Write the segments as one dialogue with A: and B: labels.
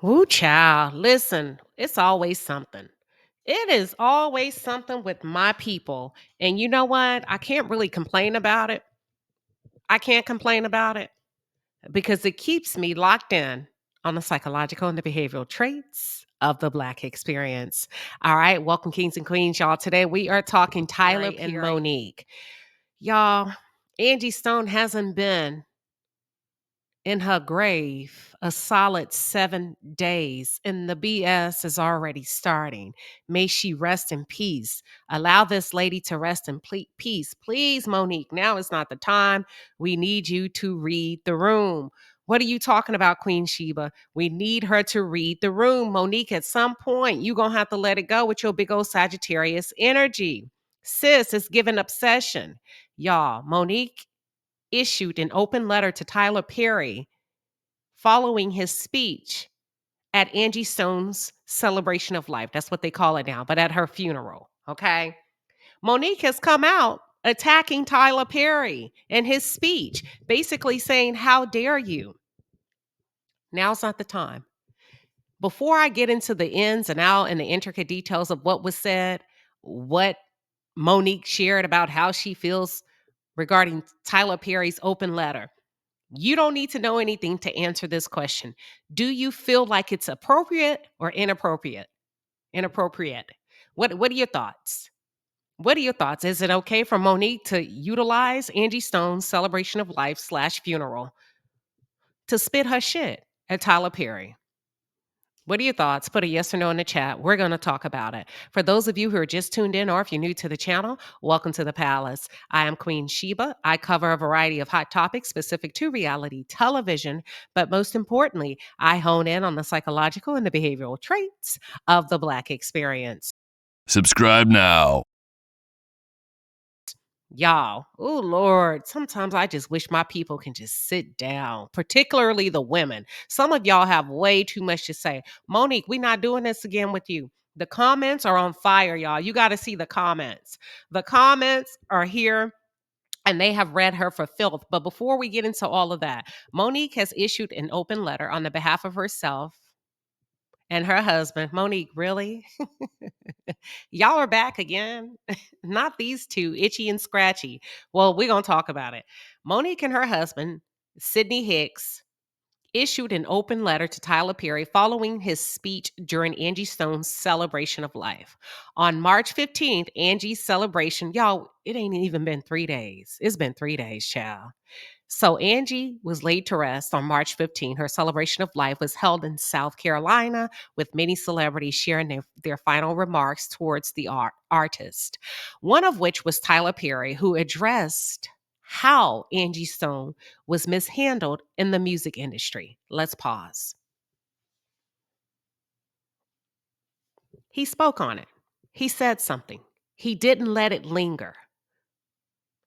A: Woo, child. Listen, it's always something. It is always something with my people. And you know what? I can't really complain about it. I can't complain about it because it keeps me locked in on the psychological and the behavioral traits of the Black experience. All right. Welcome, kings and queens, y'all. Today we are talking Tyler and Monique. Y'all, Angie Stone hasn't been in her grave a solid 7 days, and the BS is already starting. May she rest in peace. Allow this lady to rest in peace. Please, Monique, now is not the time. We need you to read the room. What are you talking about, Queen Sheba? We need her to read the room. Monique, at some point, you're going to have to let it go with your big old Sagittarius energy. Sis, it's giving obsession. Y'all, Monique issued an open letter to Tyler Perry following his speech at Angie Stone's celebration of life. That's what they call it now, but at her funeral. Okay. Monique has come out attacking Tyler Perry in his speech, basically saying, "How dare you?" Now's not the time. Before I get into the ins and out and the intricate details of what was said, what Monique shared about how she feels regarding Tyler Perry's open letter, you don't need to know anything to answer this question. Do you feel like it's appropriate or inappropriate? Inappropriate. What are your thoughts? What are your thoughts? Is it okay for Monique to utilize Angie Stone's celebration of life / funeral to spit her shit at Tyler Perry? What are your thoughts? Put a yes or no in the chat. We're going to talk about it. For those of you who are just tuned in, or if you're new to the channel, welcome to the palace. I am Queen Sheba. I cover a variety of hot topics specific to reality television, but most importantly, I hone in on the psychological and the behavioral traits of the Black experience.
B: Subscribe now.
A: Y'all, oh Lord, sometimes I just wish my people can just sit down, particularly the women. Some of y'all have way too much to say. Monique, we're not doing this again with you. The comments are on fire, y'all. You got to see the comments. The comments are here and they have read her for filth. But before we get into all of that, Monique has issued an open letter on the behalf of herself and her husband. Monique, really? Y'all are back again. Not these two, Itchy and Scratchy. Well, we're going to talk about it. Monique and her husband, Sidney Hicks, issued an open letter to Tyler Perry following his speech during Angie Stone's celebration of life. On March 15th, Angie's celebration, y'all, it ain't even been 3 days. It's been 3 days, child. So Angie was laid to rest on March 15. Her celebration of life was held in South Carolina with many celebrities sharing their final remarks towards the artist, one of which was Tyler Perry, who addressed how Angie Stone was mishandled in the music industry. Let's pause. He spoke on it. He said something. He didn't let it linger.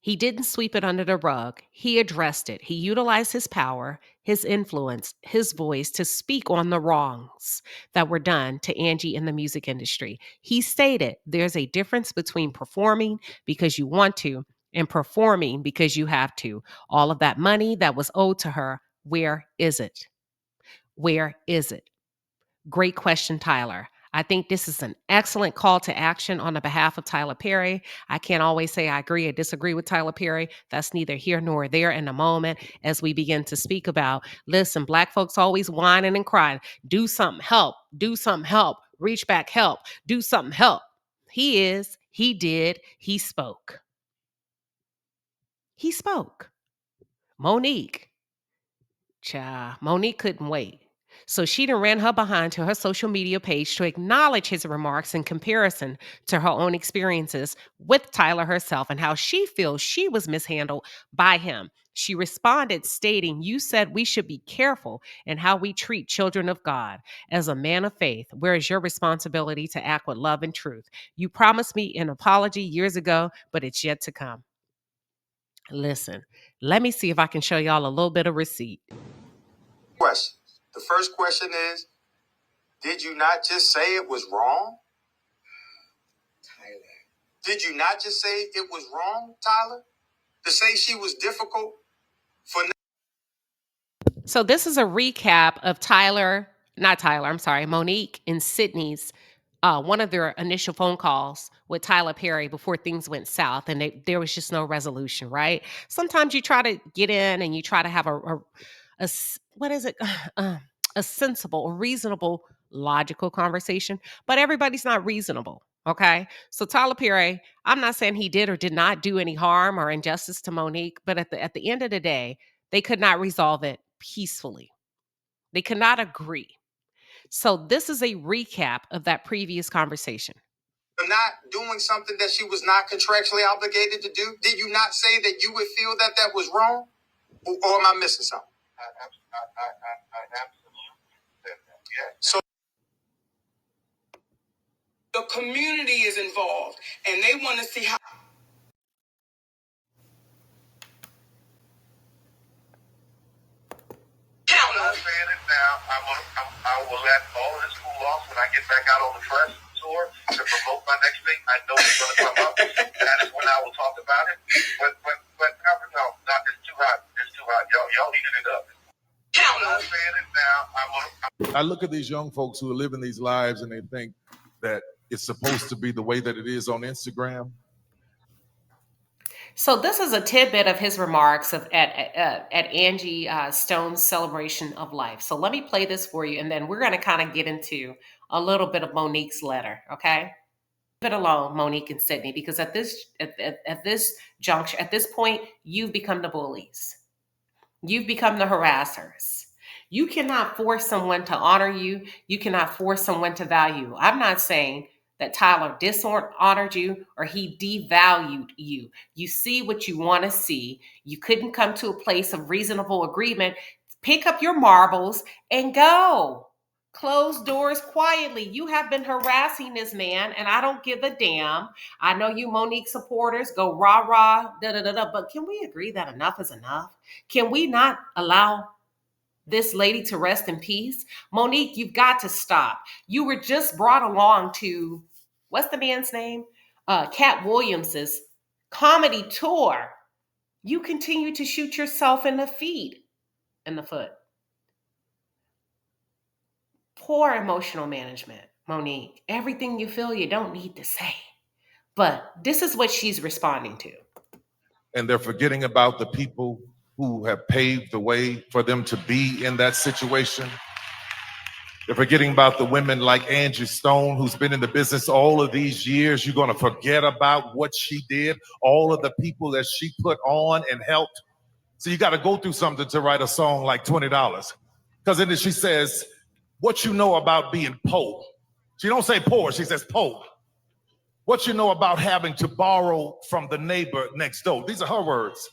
A: He didn't sweep it under the rug. He addressed it. He utilized his power, his influence, his voice to speak on the wrongs that were done to Angie in the music industry. He stated there's a difference between performing because you want to and performing because you have to. All of that money that was owed to her, where is it? Where is it? Great question, Tyler. I think this is an excellent call to action on the behalf of Tyler Perry. I can't always say I agree or disagree with Tyler Perry. That's neither here nor there in a moment as we begin to speak about, listen, Black folks always whining and crying. Do something, help. Do something, help. Reach back, help. Do something, help. He did, he spoke. He spoke. Monique couldn't wait. So she done ran her behind to her social media page to acknowledge his remarks in comparison to her own experiences with Tyler herself and how she feels she was mishandled by him. She responded stating, "You said we should be careful in how we treat children of God. As a man of faith, where is your responsibility to act with love and truth? You promised me an apology years ago, but it's yet to come." Listen, let me see if I can show y'all a little bit of receipt.
C: Questions. The first question is, did you not just say it was wrong? Tyler. Did you not just say it was wrong, Tyler? To say she was difficult for...
A: So this is a recap of Tyler not Tyler, I'm sorry, Monique and Sydney's one of their initial phone calls with Tyler Perry before things went south and there was just no resolution, right? Sometimes you try to get in and you try to have what is it? A sensible, a reasonable, logical conversation, but everybody's not reasonable. Okay. So Tyler Perry, I'm not saying he did or did not do any harm or injustice to Monique, but at the end of the day, they could not resolve it peacefully. They could not agree. So this is a recap of that previous conversation.
C: For not doing something that she was not contractually obligated to do? Did you not say that you would feel that that was wrong? Or am I missing something? I absolutely said that, yeah. So the community is involved, and they want to see how. I'm saying it now. I will let all of this cool off when I get back out on the press tour to promote my next thing. I know it's going to come up. That is when I will talk about it. But no, it's too hot. It's too hot. Y'all heated it up. I'm saying it now. I look at these young folks who are living these lives and they think that it's supposed to be the way that it is on Instagram.
A: So this is a tidbit of his remarks at Angie Stone's celebration of life. So let me play this for you, and then we're going to kind of get into a little bit of Monique's letter, okay? Leave it alone, Monique and Sydney, because at this juncture, at this point, you've become the bullies. You've become the harassers. You cannot force someone to honor you. You cannot force someone to value. I'm not saying that Tyler dishonored you or he devalued you. You see what you want to see. You couldn't come to a place of reasonable agreement. Pick up your marbles and go. Close doors quietly. You have been harassing this man, and I don't give a damn. I know you Monique supporters go rah rah, da da da da. But can we agree that enough is enough? Can we not allow this lady to rest in peace? Monique, you've got to stop. You were just brought along to, what's the man's name? Cat Williams's comedy tour. You continue to shoot yourself in the foot. Poor emotional management, Monique. Everything you feel you don't need to say. But this is what she's responding to.
D: And they're forgetting about the people who have paved the way for them to be in that situation. They're forgetting about the women like Angie Stone, who's been in the business all of these years. You're going to forget about what she did, all of the people that she put on and helped. So you got to go through something to write a song like $20. Because in it she says, what you know about being poor. She don't say poor, she says poor. What you know about having to borrow from the neighbor next door. These are her words.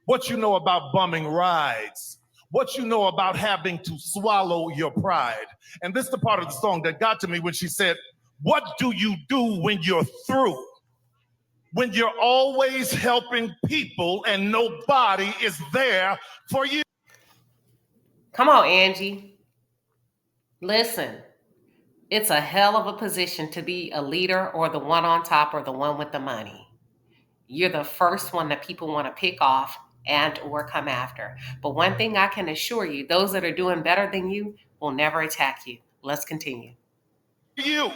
D: What you know about bumming rides. What you know about having to swallow your pride. And this is the part of the song that got to me when she said, what do you do when you're through? When you're always helping people and nobody is there for you.
A: Come on, Angie. Listen. It's a hell of a position to be a leader or the one on top or the one with the money. You're the first one that people want to pick off and or come after. But one thing I can assure you, those that are doing better than you will never attack you. Let's continue.
D: Y'all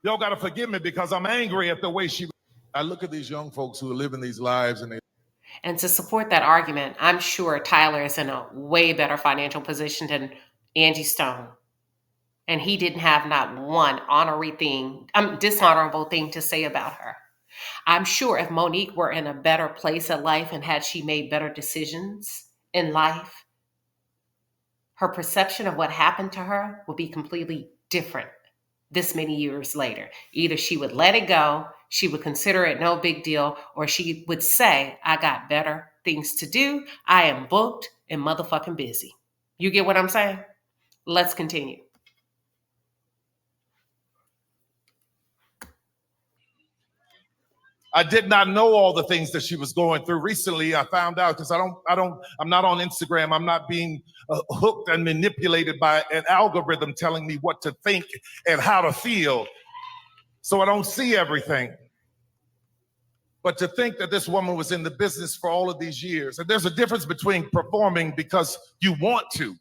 D: got to forgive me because I'm angry at the way I look at these young folks who are living these lives
A: and to support that argument, I'm sure Tyler is in a way better financial position than Angie Stone. And he didn't have not one dishonorable thing to say about her. I'm sure if Monique were in a better place in life and had she made better decisions in life, her perception of what happened to her would be completely different this many years later. Either she would let it go, she would consider it no big deal, or she would say, I got better things to do. I am booked and motherfucking busy. You get what I'm saying? Let's continue.
D: I did not know all the things that she was going through. Recently, I found out because I'm not on Instagram. I'm not being hooked and manipulated by an algorithm telling me what to think and how to feel. So I don't see everything. But to think that this woman was in the business for all of these years, and there's a difference between performing because you want to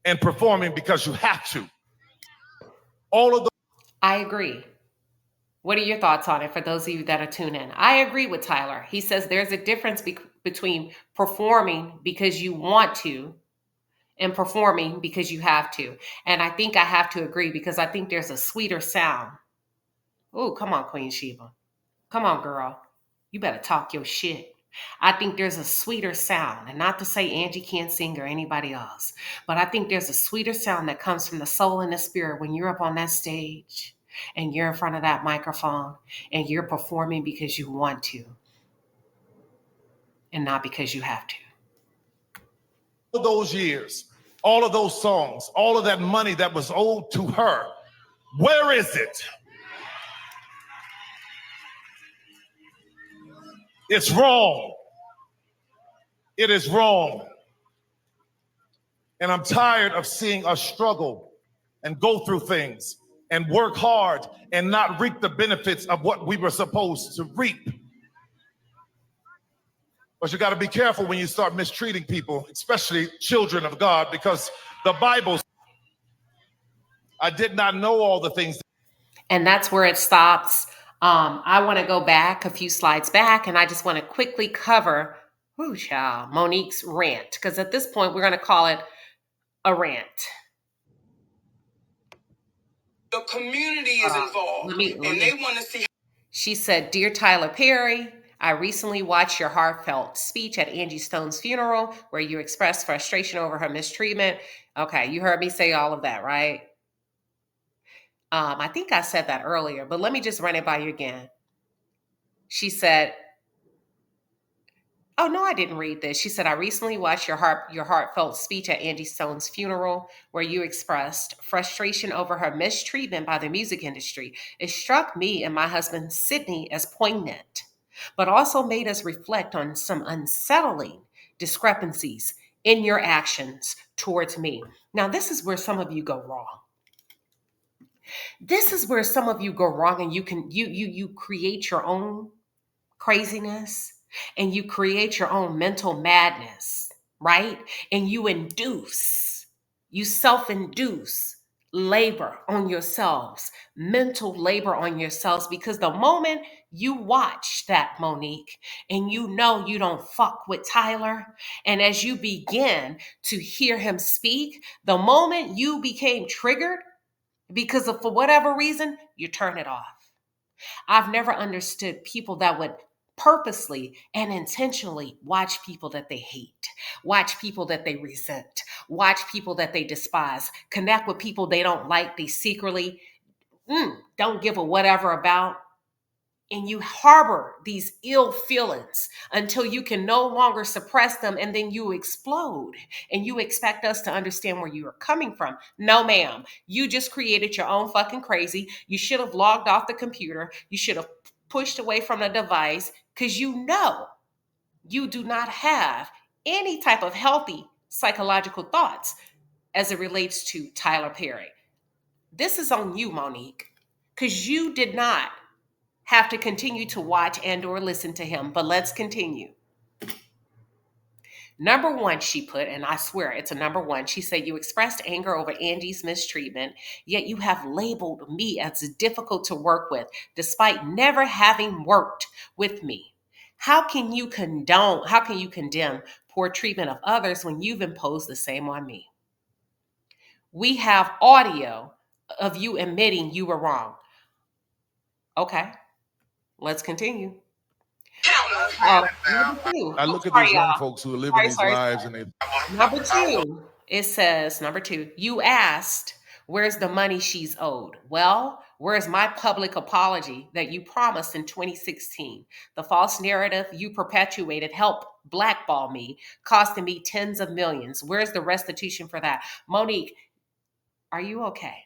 D: and performing because you have to. All of those.
A: I agree. What are your thoughts on it for those of you that are tuning in? I agree with Tyler. He says there's a difference between performing because you want to and performing because you have to. And I think I have to agree because I think there's a sweeter sound. Oh, come on, Queen Sheba. Come on, girl. You better talk your shit. I think there's a sweeter sound, and not to say Angie can't sing or anybody else, but I think there's a sweeter sound that comes from the soul and the spirit when you're up on that stage and you're in front of that microphone and you're performing because you want to and not because you have to.
D: All those years, all of those songs, all of that money that was owed to her, where is it? It's wrong. It is wrong. And I'm tired of seeing us struggle and go through things and work hard and not reap the benefits of what we were supposed to reap. But you got to be careful when you start mistreating people, especially children of God, because the Bible, I did not know all the things.
A: And that's where it stops. I want to go back a few slides back, and I just want to quickly cover Monique's rant, because at this point, we're going to call it a rant.
C: The community is involved, and they want to see.
A: She said, "Dear Tyler Perry, I recently watched your heartfelt speech at Angie Stone's funeral where you expressed frustration over her mistreatment." Okay, you heard me say all of that, right? I think I said that earlier, but let me just run it by you again. She said, oh, no, I didn't read this. She said, I recently watched your heartfelt speech at Angie Stone's funeral where you expressed frustration over her mistreatment by the music industry. It struck me and my husband, Sydney, as poignant, but also made us reflect on some unsettling discrepancies in your actions towards me. Now, this is where some of you go wrong. This is where some of you go wrong, and you create your own craziness and you create your own mental madness, right? And you self-induce labor on yourselves, mental labor on yourselves, because the moment you watch that, Monique, and you know you don't fuck with Tyler, and as you begin to hear him speak, the moment you became triggered because of, for whatever reason, you turn it off. I've never understood people that would purposely and intentionally watch people that they hate, watch people that they resent, watch people that they despise, connect with people they don't like, they secretly don't give a whatever about. And you harbor these ill feelings until you can no longer suppress them, and then you explode. And you expect us to understand where you are coming from. No, ma'am. You just created your own fucking crazy. You should have logged off the computer. You should have pushed away from the device, because you know you do not have any type of healthy psychological thoughts as it relates to Tyler Perry. This is on you, Monique, because you did not have to continue to watch and or listen to him. But let's continue. Number one, she put, and I swear it's a number one, she said, you expressed anger over Angie's mistreatment, yet you have labeled me as difficult to work with, despite never having worked with me. How can you condemn poor treatment of others when you've imposed the same on me? We have audio of you admitting you were wrong. Okay. Let's continue. Number two.
D: I look at these young folks who are living these lives and they.
A: Number two, it says, number two, you asked, where's the money she's owed? Well, where's my public apology that you promised in 2016? The false narrative you perpetuated helped blackball me, costing me tens of millions. Where's the restitution for that? Monique, are you okay?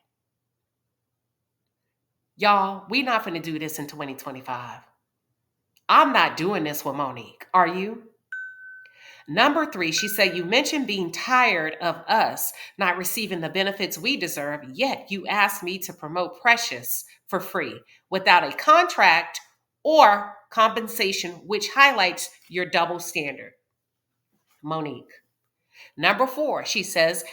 A: Y'all, we're not going to do this in 2025. I'm not doing this with Monique. Are you? Number three, she said, you mentioned being tired of us not receiving the benefits we deserve, yet you asked me to promote Precious for free without a contract or compensation, which highlights your double standard. Monique. Number four, she says,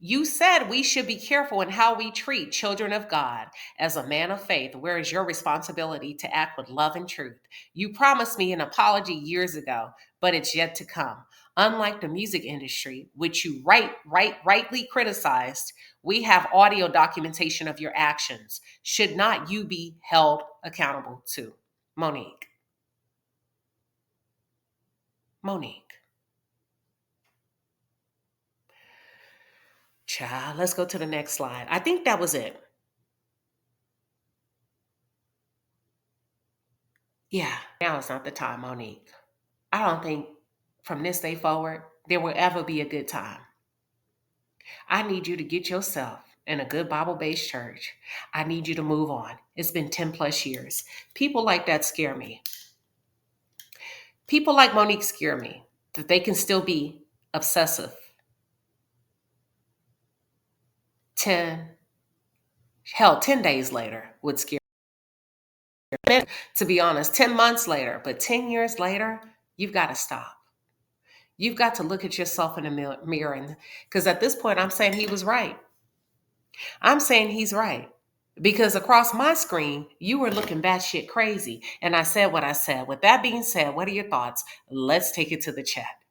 A: You said we should be careful in how we treat children of God. As a man of faith, where is your responsibility to act with love and truth? You promised me an apology years ago, but it's yet to come. Unlike the music industry, which you rightly criticized, we have audio documentation of your actions. Should not you be held accountable too? Monique. Monique. Child, let's go to the next slide. I think that was it. Yeah, now is not the time, Monique. I don't think from this day forward there will ever be a good time. I need you to get yourself in a good Bible based church. I need you to move on. It's been 10 plus years. People like that scare me. People like Monique scare me, that they can still be obsessive. 10 days later would scare me. To be honest, 10 months later, but 10 years later, you've got to stop. You've got to look at yourself in the mirror, because at this point, I'm saying he was right. I'm saying he's right. Because across my screen, you were looking batshit crazy. And I said what I said. With that being said, what are your thoughts? Let's take it to the chat.